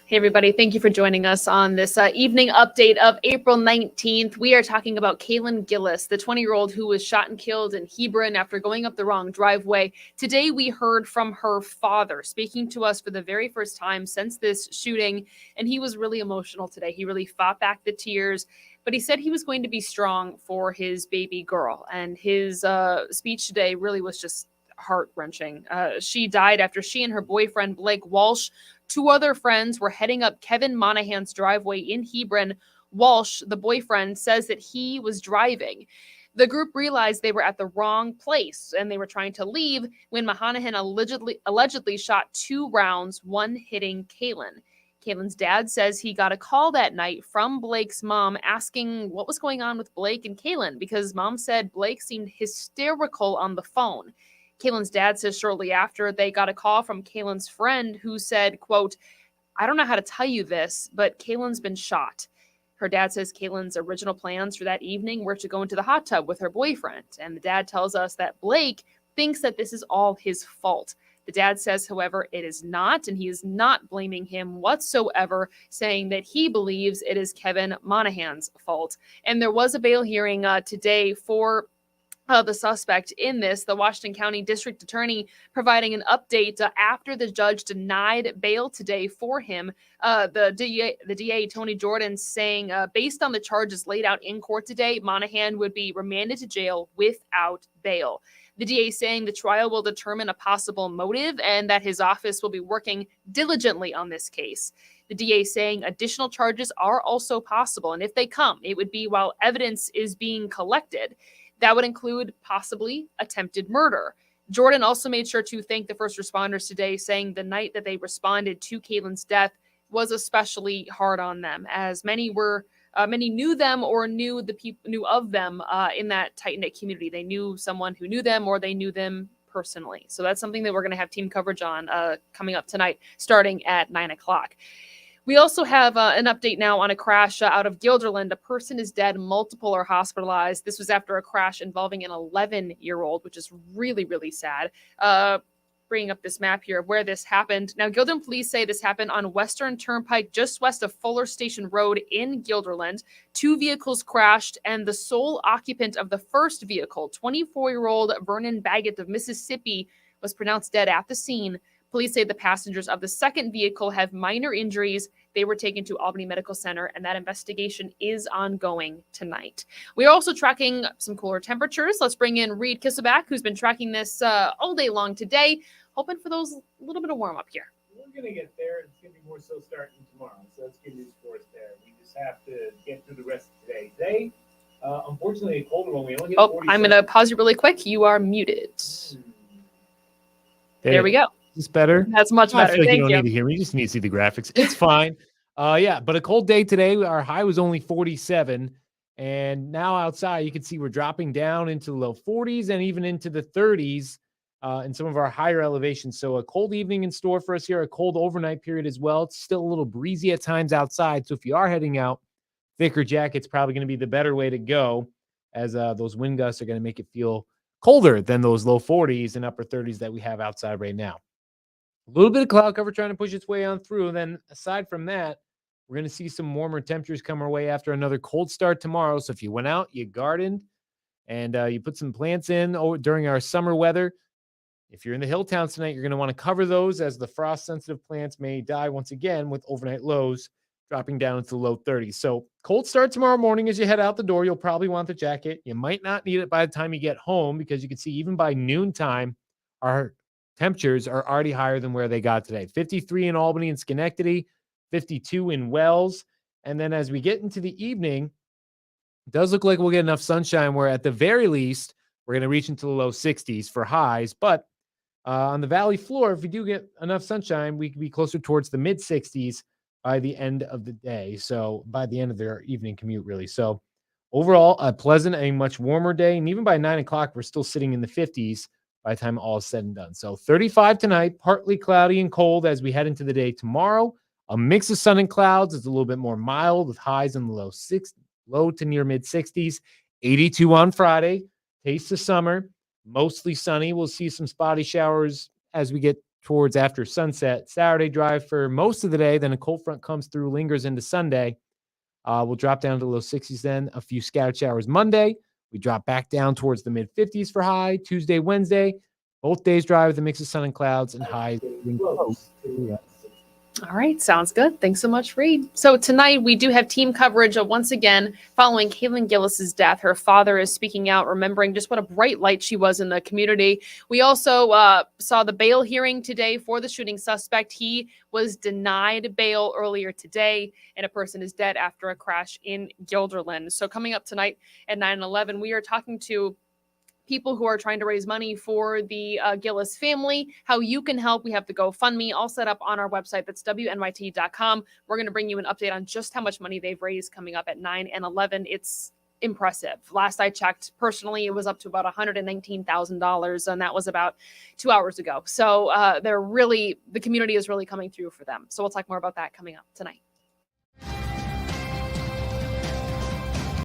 Hey, everybody. Thank you for joining us on this evening update of April 19th. We are talking about Kaylin Gillis, the 20-year-old who was shot and killed in Hebron after going up the wrong driveway. Today, we heard from her father speaking to us for the very first time since this shooting, and he was really emotional today. He really fought back the tears, but he said he was going to be strong for his baby girl, and his speech today really was just heart-wrenching. She died after she and her boyfriend, Blake Walsh, two other friends were heading up Kevin Monahan's driveway in Hebron. Walsh, the boyfriend, says that he was driving. The group realized they were at the wrong place and they were trying to leave when Monahan allegedly shot 2 rounds, one hitting Kaylin. Kaylin's dad says he got a call that night from Blake's mom asking what was going on with Blake and Kaylin because mom said Blake seemed hysterical on the phone. Kaylin's dad says shortly after they got a call from Kaylin's friend who said, quote, "I don't know how to tell you this, but Kaylin's been shot." Her dad says Kaylin's original plans for that evening were to go into the hot tub with her boyfriend. And the dad tells us that Blake thinks that this is all his fault. The dad says, however, it is not, and he is not blaming him whatsoever, saying that he believes it is Kevin Monahan's fault. And there was a bail hearing today for the suspect in this, the Washington County District Attorney providing an update after the judge denied bail today for him. The DA, Tony Jordan, saying based on the charges laid out in court today, Monahan would be remanded to jail without bail. The DA saying the trial will determine a possible motive and that his office will be working diligently on this case. The DA saying additional charges are also possible, and if they come, it would be while evidence is being collected. That would include possibly attempted murder. Jordan also made sure to thank the first responders today, saying the night that they responded to Kaylin's death was especially hard on them, as many knew them or knew of them in that tight-knit community. They knew someone who knew them or they knew them personally. So that's something that we're going to have team coverage on coming up tonight, starting at 9 o'clock. We also have an update now on a crash out of Guilderland. A person is dead, multiple are hospitalized. This was after a crash involving an 11-year-old, which is really, really sad. Bringing up this map here of where this happened. Now, Guilderland police say this happened on Western Turnpike, just west of Fuller Station Road in Guilderland. 2 vehicles crashed, and the sole occupant of the first vehicle, 24-year-old Vernon Baggett of Mississippi, was pronounced dead at the scene. Police say the passengers of the second vehicle have minor injuries. They were taken to Albany Medical Center, and that investigation is ongoing tonight. We are also tracking some cooler temperatures. Let's bring in Reed Kisselback, who's been tracking this all day long today, hoping for those little bit of warm up here. We're going to get there. It's going to be more so starting tomorrow, so that's good news for us there. We just have to get through the rest of today. Today, unfortunately, a colder one. We only hit 47. I'm going to pause you really quick. You are muted. There we go. Is this better? That's much better. I feel like Thank you don't need to hear me. You just need to see the graphics. It's fine. But a cold day today. Our high was only 47. And now outside, you can see we're dropping down into the low 40s and even into the 30s in some of our higher elevations. So a cold evening in store for us here, a cold overnight period as well. It's still a little breezy at times outside. So if you are heading out, thicker jacket's probably going to be the better way to go, as those wind gusts are going to make it feel colder than those low 40s and upper 30s that we have outside right now. A little bit of cloud cover trying to push its way on through. And then aside from that, we're going to see some warmer temperatures come our way after another cold start tomorrow. So if you went out, you gardened, and you put some plants in during our summer weather, if you're in the hill towns tonight, you're going to want to cover those, as the frost-sensitive plants may die once again with overnight lows dropping down into the low 30s. So cold start tomorrow morning as you head out the door. You'll probably want the jacket. You might not need it by the time you get home, because you can see even by noontime, our temperatures are already higher than where they got today. 53 in Albany and Schenectady, 52 in Wells. And then as we get into the evening, it does look like we'll get enough sunshine where at the very least, we're going to reach into the low 60s for highs. But on the valley floor, if we do get enough sunshine, we could be closer towards the mid 60s by the end of the day. So by the end of their evening commute, really. So overall, a pleasant and much warmer day. And even by 9 o'clock, we're still sitting in the 50s by the time all is said and done. So 35 tonight, partly cloudy and cold as we head into the day tomorrow. A mix of sun and clouds. It's a little bit more mild with highs in the low to near mid 60s. 82 on Friday. Taste of summer. Mostly sunny. We'll see some spotty showers as we get towards after sunset. Saturday drive for most of the day. Then a cold front comes through, lingers into Sunday. We'll drop down to the low 60s then. A few scattered showers Monday. We drop back down towards the mid 50s for high. Tuesday, Wednesday. Both days dry with a mix of sun and clouds and highs. All right, sounds good. Thanks so much, Reed. So tonight we do have team coverage of once again following Kaylin Gillis's death. Her father is speaking out, remembering just what a bright light she was in the community. We also saw the bail hearing today for the shooting suspect. He was denied bail earlier today, and a person is dead after a crash in Guilderland. So coming up tonight at 9/11, we are talking to people who are trying to raise money for the Gillis family, how you can help. We have the GoFundMe all set up on our website. That's WNYT.com. We're going to bring you an update on just how much money they've raised coming up at 9 and 11. It's impressive. Last I checked, personally, it was up to about $119,000, and that was about 2 hours ago. So the community is really coming through for them. So we'll talk more about that coming up tonight.